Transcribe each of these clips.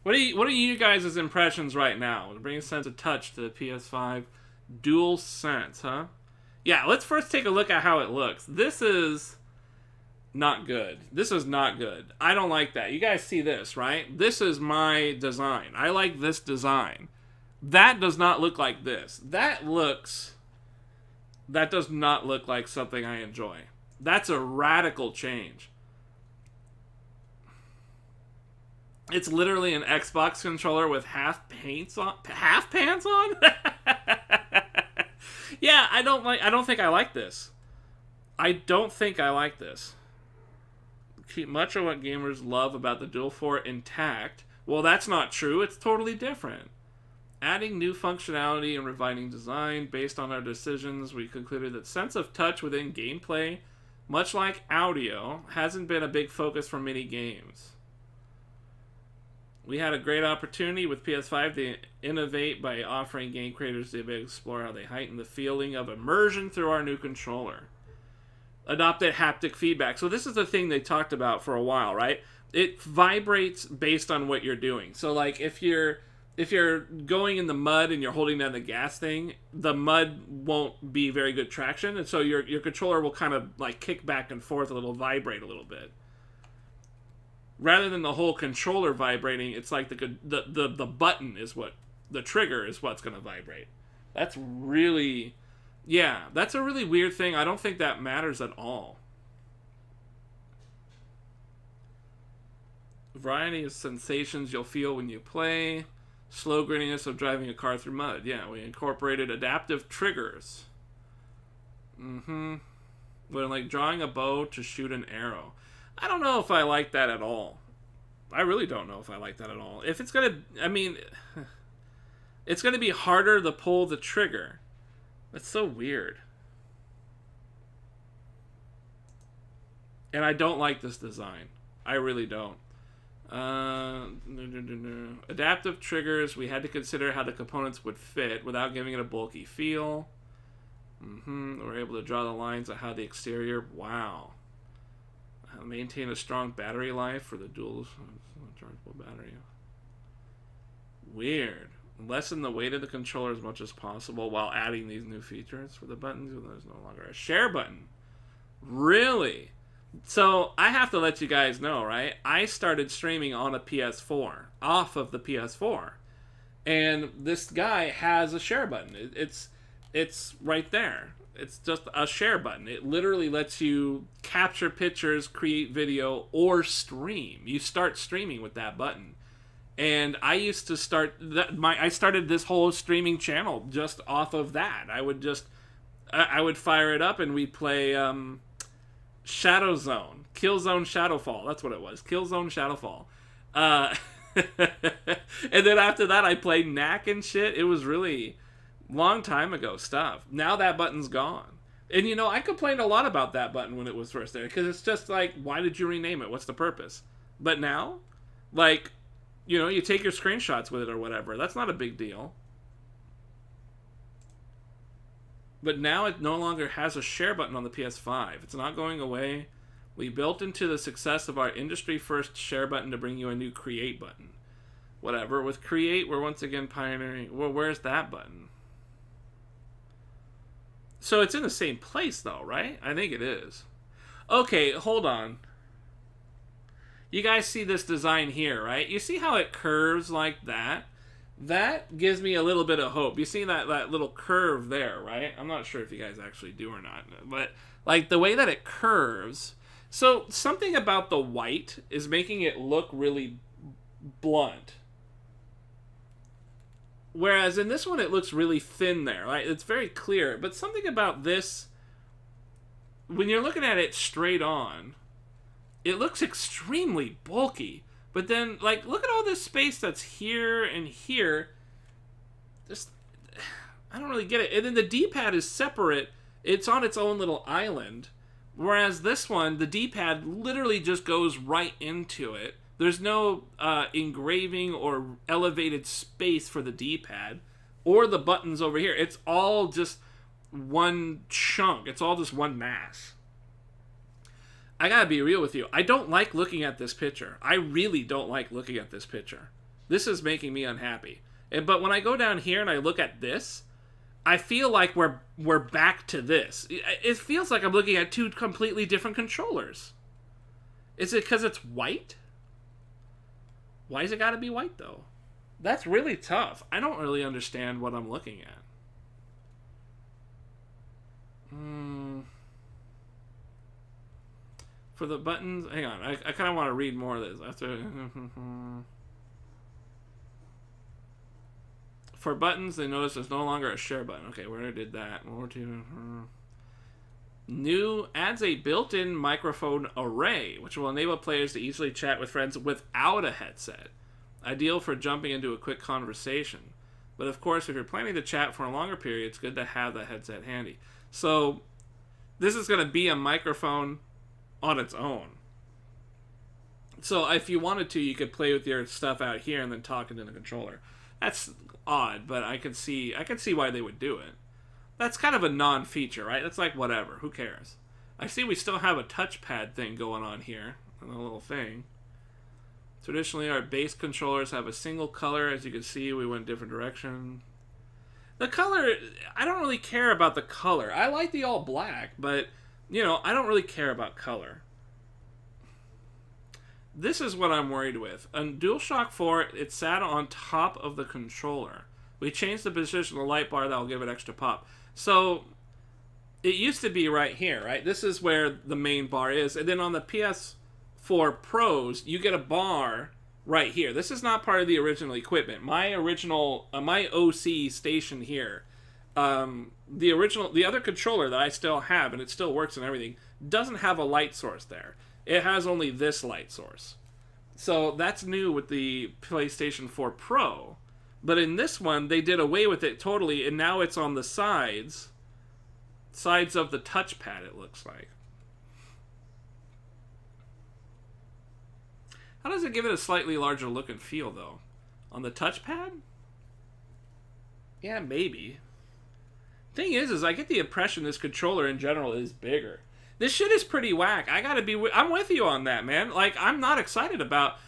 What are you guys' impressions right now? Bring a sense of touch to the PS5 Dual Sense, huh? Yeah, let's first take a look at how it looks. This is not good. This is not good. I don't like that. You guys see this, right? This is my design. I like this design. That does not look like this. That does not look like something I enjoy. That's a radical change. It's literally an Xbox controller with half pants on. Yeah, I don't think I like this. I don't think I like this. Keep much of what gamers love about the Dual 4 intact. Well, that's not true. It's totally different. Adding new functionality and refining design based on our decisions, we concluded that sense of touch within gameplay, much like audio, hasn't been a big focus for many games. We had a great opportunity with PS5 to innovate by offering game creators the ability to explore how they heighten the feeling of immersion through our new controller. Adopted haptic feedback. So this is the thing they talked about for a while, right? It vibrates based on what you're doing. So like if you're going in the mud and you're holding down the gas thing, the mud won't be very good traction, and so your controller will kind of like kick back and forth, a little, vibrate a little bit. Rather than the whole controller vibrating, it's like the button is what, the trigger is what's going to vibrate. That's really, yeah, that's a really weird thing. I don't think that matters at all. Variety of sensations you'll feel when you play. Slow grittiness of driving a car through mud. Yeah, we incorporated adaptive triggers. When like drawing a bow to shoot an arrow. I don't know if I like that at all. I really don't know if I like that at all. If it's gonna, I mean, it's gonna be harder to pull the trigger. That's so weird. And I don't like this design. I really don't. Adaptive triggers. We had to consider how the components would fit without giving it a bulky feel. We're able to draw the lines of how the exterior. Wow. Maintain a strong battery life for the dual chargeable battery. Weird. Lessen the weight of the controller as much as possible while adding these new features for the buttons. There's no longer a share button. Really? So I have to let you guys know, right? I started streaming on a PS4, off of the PS4, and this guy has a share button. It's right there. It's just a share button. It literally lets you capture pictures, create video, or stream. You start streaming with that button. And I used to I started this whole streaming channel just off of that. I would fire it up and we'd play Shadow Zone, Killzone Shadowfall. That's what it was, Killzone Shadowfall. And then after that, I played Knack and shit. It was really long time ago stuff. Now that button's gone. And you know, I complained a lot about that button when it was first there, because it's just like, why did you rename it? What's the purpose? But now, like, you know, you take your screenshots with it or whatever. That's not a big deal. But now it no longer has a share button on the PS5. It's not going away. We built into the success of our industry-first share button to bring you a new create button. Whatever. With create, we're once again pioneering. Well, where's that button? So it's in the same place, though, right? I think it is. Okay, hold on. You guys see this design here, right? You see how it curves like that? That gives me a little bit of hope. You see that little curve there, right? I'm not sure if you guys actually do or not. But, like, the way that it curves. So, something about the white is making it look really blunt. Whereas in this one, it looks really thin there, right? It's very clear. But something about this, when you're looking at it straight on, it looks extremely bulky. But then, like, look at all this space that's here and here. Just, I don't really get it. And then the D-pad is separate. It's on its own little island. Whereas this one, the D-pad literally just goes right into it. There's no engraving or elevated space for the D-pad or the buttons over here. It's all just one chunk. It's all just one mass. I gotta be real with you. I don't like looking at this picture. I really don't like looking at this picture. This is making me unhappy. But when I go down here and I look at this, I feel like we're back to this. It feels like I'm looking at two completely different controllers. Is it because it's white? Why's it got to be white, though? That's really tough. I don't really understand what I'm looking at. For the buttons... Hang on. I kind of want to read more of this. After... For buttons, they notice there's no longer a share button. Okay, where I did that. New adds a built-in microphone array, which will enable players to easily chat with friends without a headset. Ideal for jumping into a quick conversation. But of course, if you're planning to chat for a longer period, it's good to have the headset handy. So, this is going to be a microphone on its own. So, if you wanted to, you could play with your stuff out here and then talk into the controller. That's odd, but I can see why they would do it. That's kind of a non-feature, right? That's like whatever. Who cares? I see we still have a touchpad thing going on here. A little thing. Traditionally, our base controllers have a single color. As you can see, we went a different direction. The color, I don't really care about the color. I like the all black, but, you know, I don't really care about color. This is what I'm worried with. On DualShock 4, it sat on top of the controller. We changed the position of the light bar that will give it extra pop. So, it used to be right here, right? This is where the main bar is. And then on the PS4 Pros, you get a bar right here. This is not part of the original equipment. My original, my OC station here, the other controller that I still have, and it still works and everything, doesn't have a light source there. It has only this light source. So that's new with the PlayStation 4 Pro. But in this one, they did away with it totally, and now it's on the sides of the touchpad, it looks like. How does it give it a slightly larger look and feel, though? On the touchpad? Yeah, maybe. Thing is I get the impression this controller in general is bigger. This shit is pretty whack. I'm with you on that, man. Like, I'm not excited about...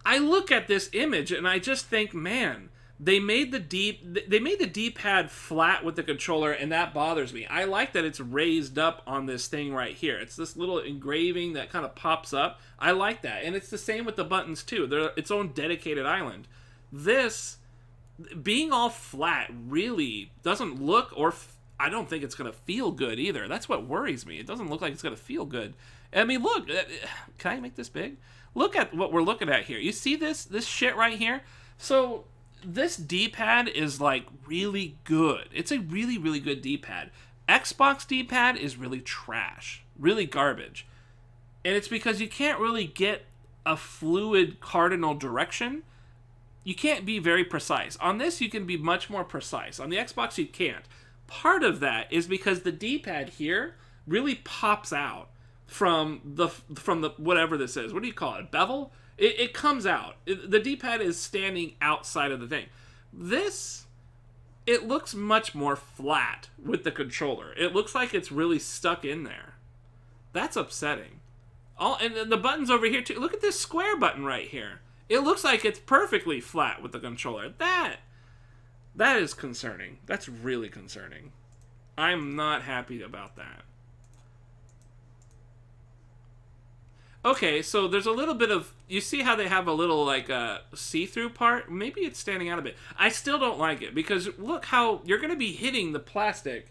I look at this image and I just think, man, they made the D-pad flat with the controller, and that bothers me. I like that it's raised up on this thing right here. It's this little engraving that kind of pops up. I like that. And it's the same with the buttons, too. They're its own dedicated island. This, being all flat, really doesn't look I don't think it's going to feel good either. That's what worries me. It doesn't look like it's going to feel good. I mean, look. Can I make this big? Look at what we're looking at here. You see this shit right here? So, this D-pad is, like, really good. It's a really, really good D-pad. Xbox D-pad is really trash. Really garbage. And it's because you can't really get a fluid cardinal direction. You can't be very precise. On this, you can be much more precise. On the Xbox, you can't. Part of that is because the D-pad here really pops out from the whatever this is. What do you call it? Bevel? It comes out. The D-pad is standing outside of the thing. This, it looks much more flat with the controller. It looks like it's really stuck in there. That's upsetting. And the buttons over here too. Look at this square button right here. It looks like it's perfectly flat with the controller. That is concerning. That's really concerning. I'm not happy about that. Okay, so there's a little bit of... You see how they have a little, like, see-through part? Maybe it's standing out a bit. I still don't like it, because look how you're going to be hitting the plastic.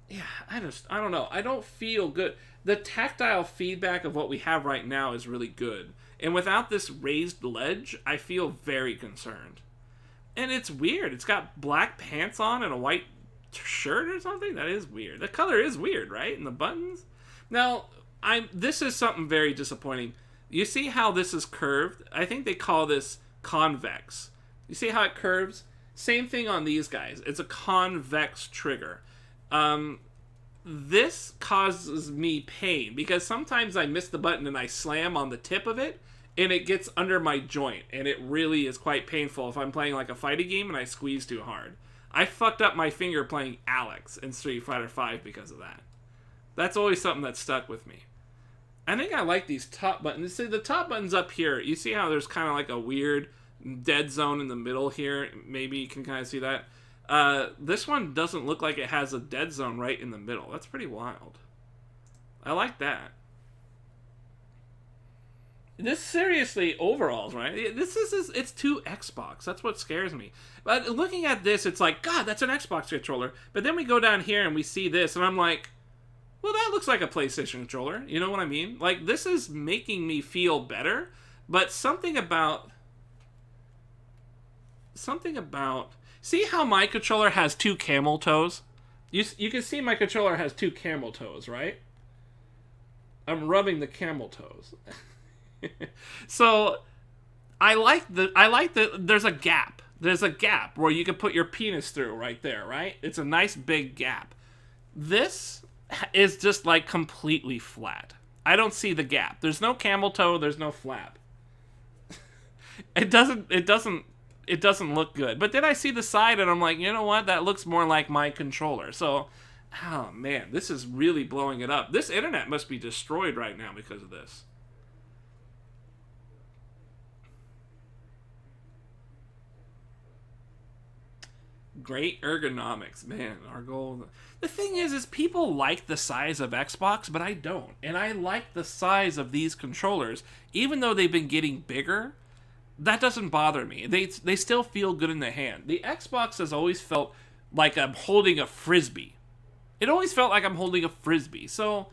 Yeah, I don't know. I don't feel good. The tactile feedback of what we have right now is really good. And without this raised ledge, I feel very concerned. And it's weird. It's got black pants on and a white shirt or something. That is weird. The color is weird, right? And the buttons. Now, this is something very disappointing. You see how this is curved? I think they call this convex. You see how it curves? Same thing on these guys. It's a convex trigger. This causes me pain because sometimes I miss the button and I slam on the tip of it and it gets under my joint, and it really is quite painful if I'm playing like a fighting game and I squeeze too hard. I fucked up my finger playing Alex in Street Fighter V because of that. That's always something that stuck with me. I think I like these top buttons. See, the top buttons up here, you see how there's kind of like a weird dead zone in the middle here. Maybe you can kind of see that. This one doesn't look like it has a dead zone right in the middle. That's pretty wild. I like that. This seriously overalls, right? It's too Xbox. That's what scares me. But looking at this, it's like, God, that's an Xbox controller. But then we go down here and we see this, and I'm like, well, that looks like a PlayStation controller. You know what I mean? Like, this is making me feel better, but something about... See how my controller has two camel toes? You can see my controller has two camel toes, right? I'm rubbing the camel toes. So, I like the... There's a gap. There's a gap where you can put your penis through right there, right? It's a nice big gap. This is just like completely flat. I don't see the gap. There's no camel toe. There's no flap. It doesn't look good. But then I see the side and I'm like, you know what? That looks more like my controller. So, oh man, this is really blowing it up. This internet must be destroyed right now because of this. Great ergonomics, man. Our goal. The thing is people like the size of Xbox, but I don't. And I like the size of these controllers, even though they've been getting bigger. That doesn't bother me. They still feel good in the hand. The Xbox has always felt like I'm holding a frisbee. It always felt like I'm holding a frisbee. So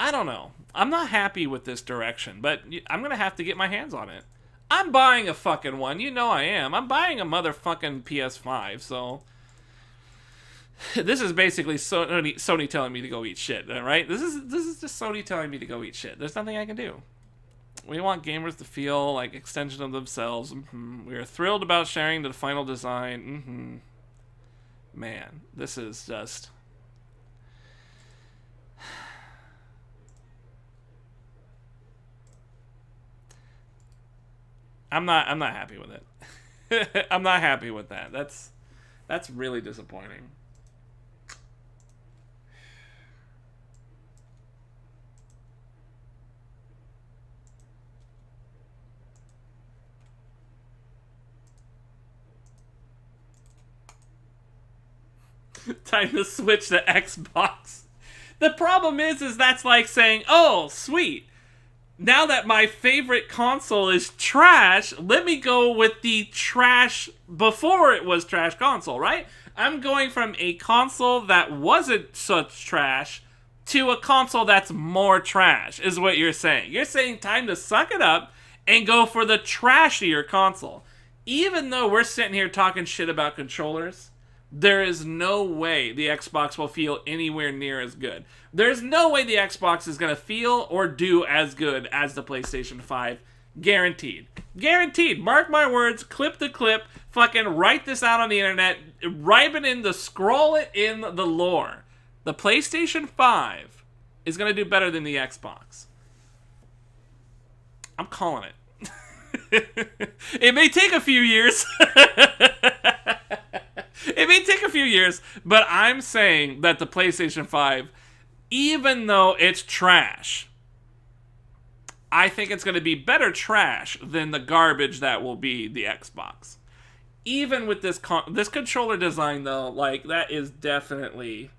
I don't know. I'm not happy with this direction, but I'm gonna have to get my hands on it. I'm buying a fucking one. You know I am. I'm buying a motherfucking PS5, so... This is basically Sony telling me to go eat shit, right? This is just Sony telling me to go eat shit. There's nothing I can do. We want gamers to feel like extension of themselves. We are thrilled about sharing the final design. Man, this is just... I'm not happy with it. I'm not happy with that. That's really disappointing. Time to switch to Xbox. The problem is that's like saying, oh, sweet. Now that my favorite console is trash, let me go with the trash before it was trash console, right? I'm going from a console that wasn't such trash to a console that's more trash, is what you're saying. You're saying time to suck it up and go for the trashier console. Even though we're sitting here talking shit about controllers, there is no way the Xbox will feel anywhere near as good. There's no way the Xbox is going to feel or do as good as the PlayStation 5. Guaranteed. Guaranteed. Mark my words, clip to clip, fucking write this out on the internet, write it in the, scroll it in the lore. The PlayStation 5 is going to do better than the Xbox. I'm calling it. It may take a few years. It may take a few years, but I'm saying that the PlayStation 5, even though it's trash, I think it's going to be better trash than the garbage that will be the Xbox. Even with this controller design, though, like, that is definitely...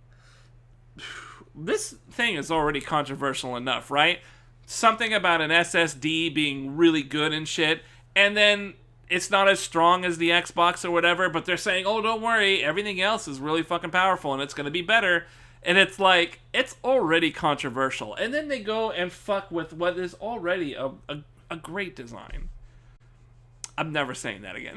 This thing is already controversial enough, right? Something about an SSD being really good and shit, and then... it's not as strong as the Xbox or whatever, but they're saying, oh, don't worry, everything else is really fucking powerful and it's going to be better. And it's like, it's already controversial. And then they go and fuck with what is already a great design. I'm never saying that again.